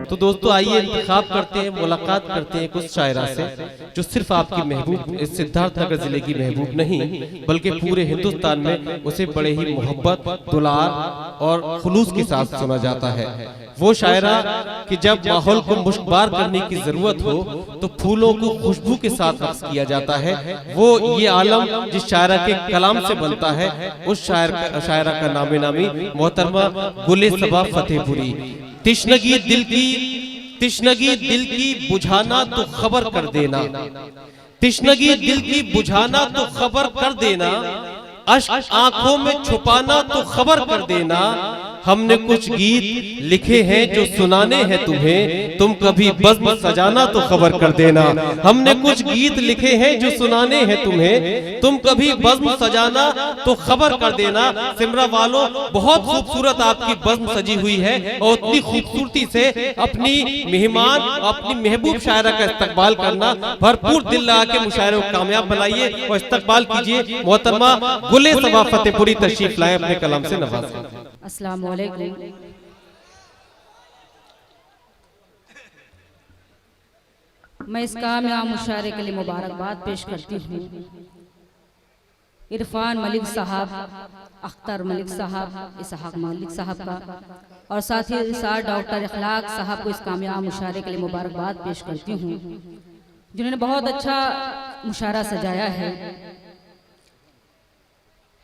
तो दोस्तों आइए इंतखाब करते हैं, मुलाकात करते हैं कुछ शायरा से जो सिर्फ आपकी महबूब सिद्धार्थनगर जिले की महबूब नहीं बल्कि पूरे हिंदुस्तान में उसे बड़े ही मोहब्बत, दुलार और खुलूस के साथ सुना जाता है। वो शायरा कि जब माहौल को मुश्कबार करने की जरूरत हो तो फूलों को खुशबू के साथ रक्स किया जाता है। वो ये आलम जिस शायरा के कलाम से बनता है, उस शायरा का नामे नामी मोहतरमा गुले सबा फतेहपुरी। तिश्नगी दिल की बुझाना तो खबर कर देना, तिश्नगी दिल की बुझाना तो खबर कर देना, अश्क आंखों में छुपाना तो खबर कर देना। हमने कुछ गीत लिखे हैं जो सुनाने हैं तुम्हें, तुम कभी बज़्म सजाना तो खबर कर देना। हमने कुछ गीत लिखे हैं जो सुनाने हैं तुम्हें, तुम कभी बज़्म सजाना तो खबर कर देना। सिमरा वालों, बहुत खूबसूरत आपकी बज़्म सजी हुई है और उतनी खूबसूरती से अपनी मेहमान, अपनी महबूब शायरा का इस्तकबाल करना, भरपूर दिल लगा के मुशायरे को कामयाब बनाइए और इस्तकबाल कीजिए। मोहतरमा गुले सबा फतेहपुरी तशरीफ लाए, अपने कलाम से नवाज़ें। अस्सलाम वालेकुम। मैं इस कामयाब मुशायरे के लिए मुबारकबाद पेश करती हूँ इरफान मलिक साहब, अख्तर मलिक साहब, इसहाक मलिक साहब का, और साथ ही साथ डॉक्टर इखलाक साहब को इस कामयाब मुशायरे के लिए मुबारकबाद पेश करती हूँ जिन्होंने बहुत अच्छा मुशायरा सजाया है।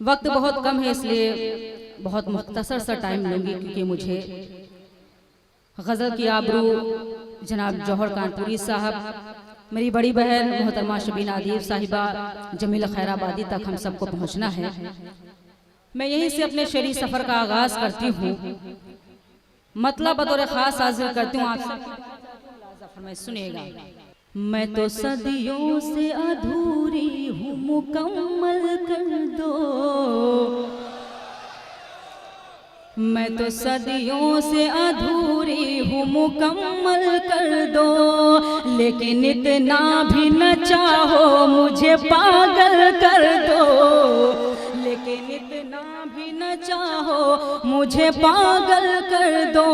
वक्त बहुत कम है इसलिए बहुत मुख्तसर सा टाइम लूंगी क्योंकि मुझे गज़ल की आबरू जनाब जौहर कानपुरी साहब, मेरी बड़ी बहन मोहतरमा शबीना अदीब साहिबा, जमीला खैराबादी तक हम सबको पहुंचना है। मैं यहीं से अपने शेरी सफ़र का आगाज़ करती हूँ, मतलब बतौर ख़ास हाजिर करती हूँ आपसे, सुनिएगा। मैं तो सदियों से अधूरी हूँ, मुकम्मल कर दो। मैं तो सदियों से अधूरी हूँ, मुकम्मल कर दो। लेकिन इतना भी न चाहो मुझे पागल कर दो, लेकिन इतना भी न चाहो मुझे पागल कर दो।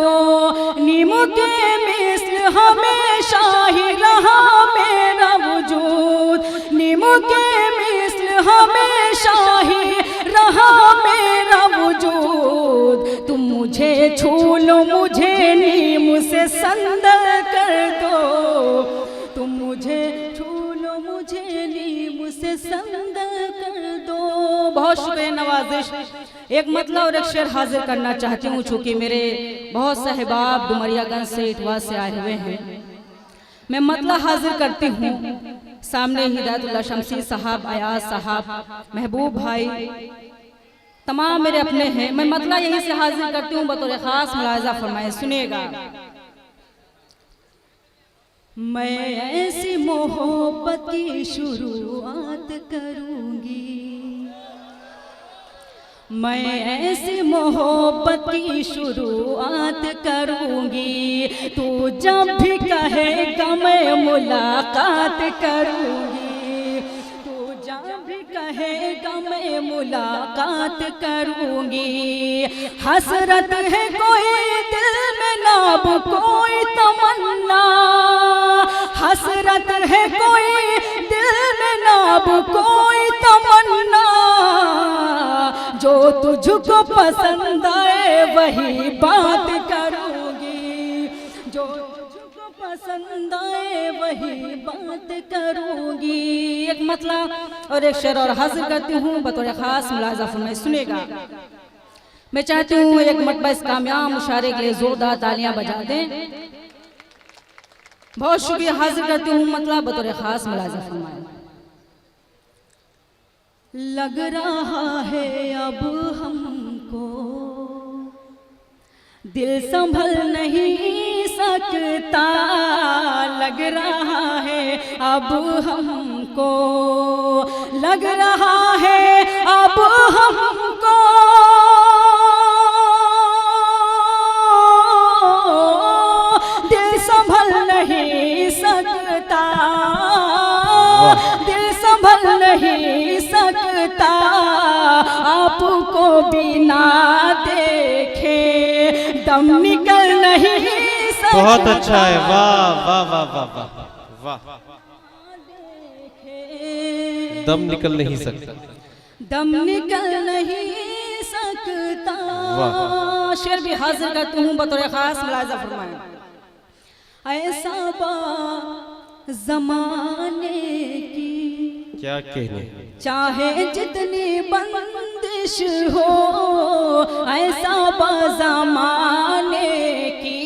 नीमू के मिस्ल हमेशा ही रहा मेरा वजूद, नीमू के मिस्ल हमेशा ही रहा मेरा वजूद। तुम मुझे छू लो, मुझे नीम से संदल कर दो, तुम मुझे छू लो, मुझे नीम से संदल कर दो। बहुत शुक्रिया नवाजिश। एक मतलब और एक शेर हाजिर करना चाहती हूँ, चूँकि मेरे बहुत से अहबाब डुमरियागंज से, इटवा से आए हुए हैं। मैं मतलब हाजिर करती हूँ, सामने हिदायतुल्लाह शमसी साहब, अयाज साहब, महबूब भाई, तमाम मेरे अपने हैं। मैं मतलब यहीं से हाजिर करती हूँ, बतौर खास मुलाहिजा फरमाएं, सुनिएगा। मैं ऐसी मोहब्बत की शुरुआत करूंगी, मैं ऐसी मोहब्बत की शुरुआत करूंगी। तू जब भी कहेगा मैं मुलाकात करूंगी, तू जब भी कहेगा मैं मुलाकात करूंगी। हसरत है कोई दिल में नाब कोई तमन्ना, हसरत है कोई दिल में नाब कोई तमन्ना। जो तुझको पसंद आए वही बात करूंगी, जो तुझको पसंद आए वही बात करूंगी। एक मतलब और एक शेर और हाजिर करती हूँ, बतौर खास मुलाहिजा फरमाएं, सुनेगा। मैं चाहती हूँ एक मरतबा इस कामयाब मुशायरे के लिए जोरदार तालियां बजा दें। बहुत शुक्रिया। हाजिर करती हूँ मतलब बतौर खास मुलाहिजा फरमाएं। लग रहा है अब हमको दिल संभल नहीं सकता, लग रहा है अब हमको, लग रहा है अब हमको दिल संभल नहीं सकता, दिल संभल नहीं सकता। आपको बिना देखे दम निकल नहीं बहुत अच्छा है, वाह वाह वाह वाह वाह वाह, दम निकल नहीं सकता, दम निकल नहीं सकता। शेर भी हाजिर करती हूँ बतौर खास, मुलाजा फरमाएं। ऐसा बा जमाने की क्या कहने, चाहे जितनी बंदिश हो, ऐसा बा जमाने की,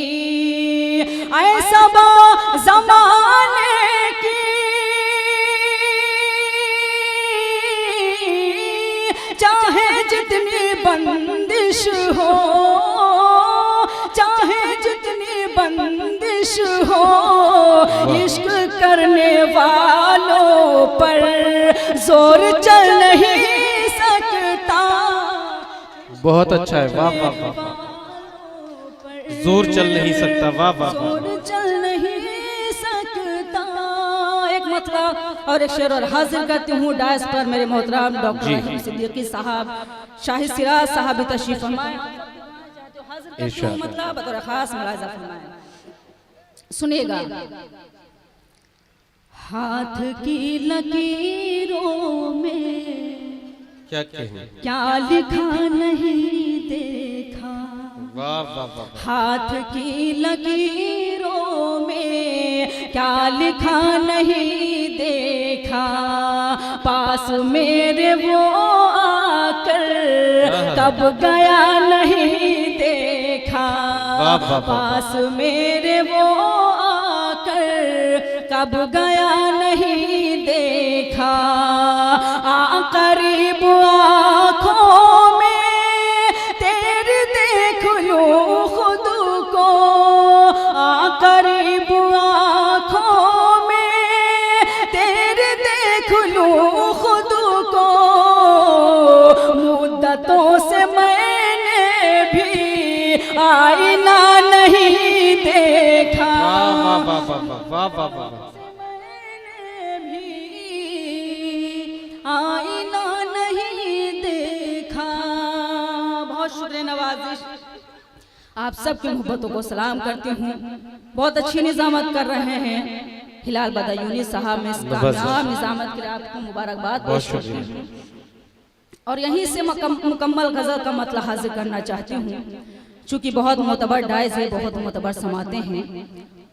ऐसा बा जमाने की, चाहे जितनी बंदिश हो, चाहे जितनी बंदिश हो, इश्क करने वालों पर जोर चल नहीं सकता। बहुत अच्छा है, वाह वाह वाह, जोर चल नहीं सकता, वाह वाह, जोर चल नहीं सकता। एक मतलब और एक शेर और हाजिर करती हूँ डायस पर मेरे मोहतरम डॉक्टर सिद्दीकी साहब, शाहिद सिराज साहब भी तशरीफ फरमाए। मतलब बतौर खास मुलाजा फरमाए, सुनिएगा। हाथ की लकीरों में क्या कहने, क्या लिखा नहीं देखा, वाह वाह वाह, हाथ की लकीरों में क्या लिखा नहीं देखा, पास मेरे वो आकर कब गया नहीं देखा, पास मेरे वो आकर कब गया नहीं देखा, करीब आँखों में तेरे देख लूं खुद को, करीब आँखों में तेरे देख लूं खुद को, मुद्दतों से मैंने भी आईना नहीं देखा, वाह वाह वाह वाह वाह वाह, मैंने भी आईना नहीं देखा। बहुत शुक्रिया नवाजिश, आप सबकी मोहब्बतों को सलाम करती हूँ। बहुत अच्छी निजामत कर रहे हैं हिलाल बदायूनी साहब, में इस कामयाब निजामत के लिए आपको मुबारकबाद पेश करती हूँ। और यहीं से मुकम्मल गज़ल का मतलब हाजिर करना चाहती हूँ, चूँकि बहुत मोतबर डाइज है, बहुत मोतबर समाते हैं,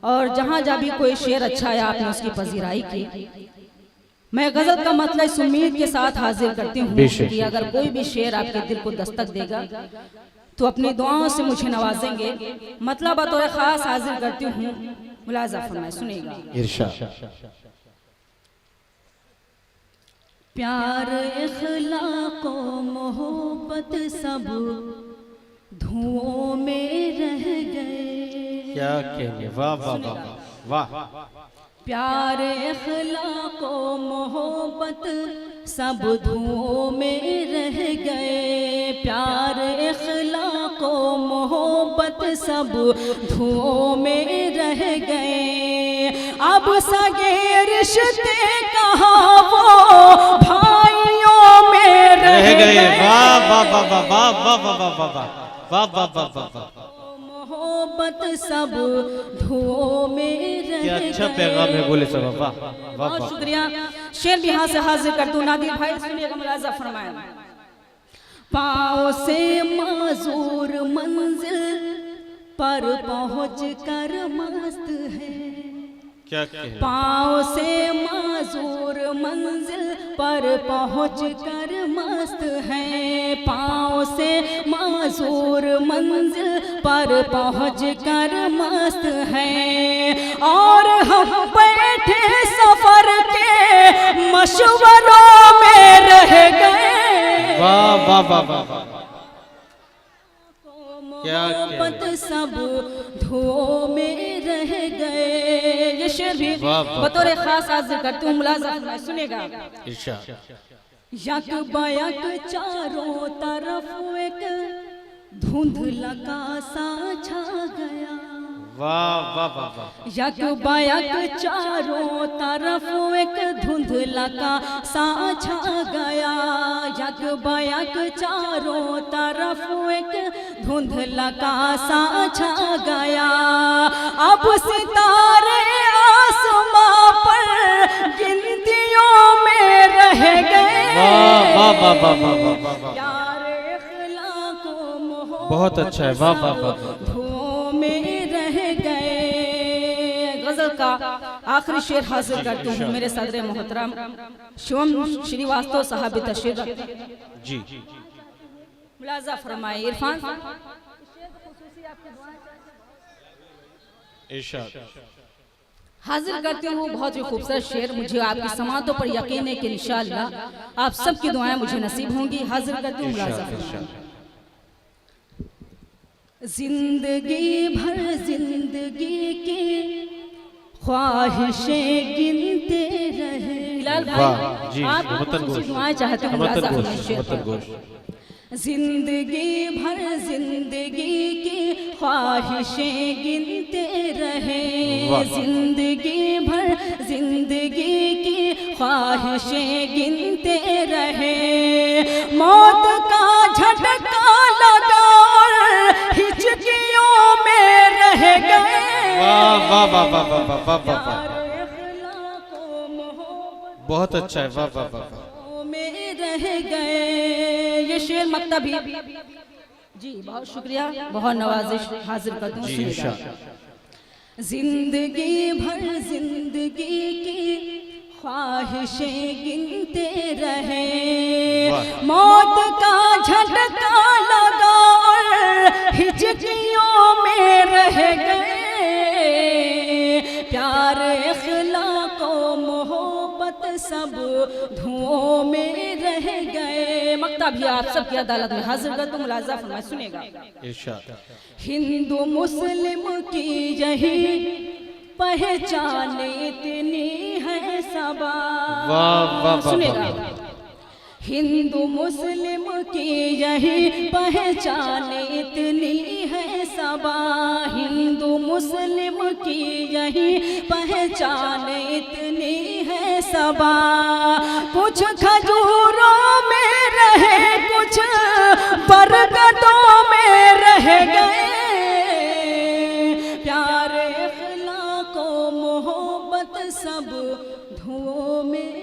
और जहाँ जहाँ भी कोई शेर अच्छा है आपने उसकी पजीराई की। मैं गज़ल का मतलब इस उम्मीद के साथ हाजिर करती हूँ कि अगर कोई भी शेर आपके दिल को दस्तक देगा तो अपनी दुआओं से मुझे नवाजेंगे। मतलब बतौर खास हाजिर करती हूँ, मुलाजा फरमाए, सुनिएगा। इरशाद। प्यार इखलाक मोहब्बत सब धुओं में रह गए, क्या कहने, वाह वाह वाह वाह, प्यार इखलाक मोहब्बत सब धुओं में रह गए, प्यार इखलाक मोहब्बत सब धुओं में रह गए, अब सगे रिश्ते कहाँ वो भाइयों में रह गए। वाह वाह वाह वाह वाह वाह वाह वाह वाह वाह वाह वाह, मोहब्बत सब धुओं में रह गए। क्या अच्छा पैगाम है, बोले सब, वाह वाह बहुत शुक्रिया। शेर भी यहाँ से हाजिर कर दूं, नादिर भाई सुनिएगा, मुलाजा फरमाएं। पाँव से माजूर मंजिल पर पहुँच कर मस्त है, क्या कहने, पाँव से माजूर मंजिल पर पहुँच कर मस्त है, पाँव से माजूर मंजिल पर पहुँच कर मस्त है, और हम बैठे सफर के मशवरों में रह गए। वाह वाह वाह वाह, मोहब्बत सब धुओं में रह गए। ये शेर भी बतौर खास हाजिर करती हूँ, मुलाजा सुनेगा। इरशाद। यक बयक चारों तरफ एक धुंधला सा छा गया, वाह वाह वाह वाह। यक बायक चारों तरफ एक धुंधला का सा छा गया, यक बायक चारों तरफ एक धुंधला का सा छा गया। अब सितारे आसमां पर गिनतियों में रह गए। वाह वाह वाह वाह वाह वाह वाह वाह। यार इखलाक को मोहब्बत बहुत अच्छा है, वाह वाह वाह वाह। धुओं में रह गए। गजल का आखिरी शेर हाजिर करती हूँ मेरे सदर मोहतरम शिवम श्रीवास्तव साहब तशरीफ जी। मुलाजा फरमाए इरफान। इरशाद। हाजिर करती हूँ बहुत ही खूबसूरत शेर। मुझे आपकी समातों पर यकीन है कि इंशाअल्लाह आप सबकी दुआएं मुझे नसीब होंगी। हाजिर करती हूँ मुलाजा फरमाए। जिंदगी भर जिंदगी की ख्वाहिशें गिनते रहे। बिलाल भाई जी, आप वतन गोश। दुआएं चाहते हैं वतन मुलाजा गोश, फरमाए शेर वतन पर। गोश। जिंदगी भर जिंदगी की ख्वाहिशें गिनते रहे, वाह। जिंदगी भर जिंदगी की ख्वाहिशें गिनते रहे। मौत का झटका लगा और हिचकियों में रह गए। वाह वाह वाह वाह वाह वाह वाह वाह। यार इखलाक को मोहब्बत बहुत अच्छा है, वाह वाह वाह वाह। में रह गए। ये शेर मकतबी जी, बहुत शुक्रिया, बहुत नवाजिश। हाजिर कर दूं जी, सुनिएगा। इंशाअल्लाह। जिंदगी भर जिंदगी की ख्वाहिशें गिनते रहे, वाह। मौत का झटका लगा और हिचकियों में रह गए। प्यार इखलाक को मोहब्बत सब धुओं में रह गए। मकता भी आप सबकी अदालत में हाजिर कर दूं। मुलाजा फरमाए सुनेगा। इरशाद। हिंदू मुस्लिम की यही पहचान इतनी है सबा। वाह वाह वाह सुनेगा। वाह। हिंदू मुस्लिम की यही पहचान इतनी है सबा। हिंदू मुस्लिम की यही पहचान इतनी है सबा। कुछ खजूरों में रहे, कुछ बरगदों में रह गए। प्यार इखलाक को मोहब्बत सब धुओं में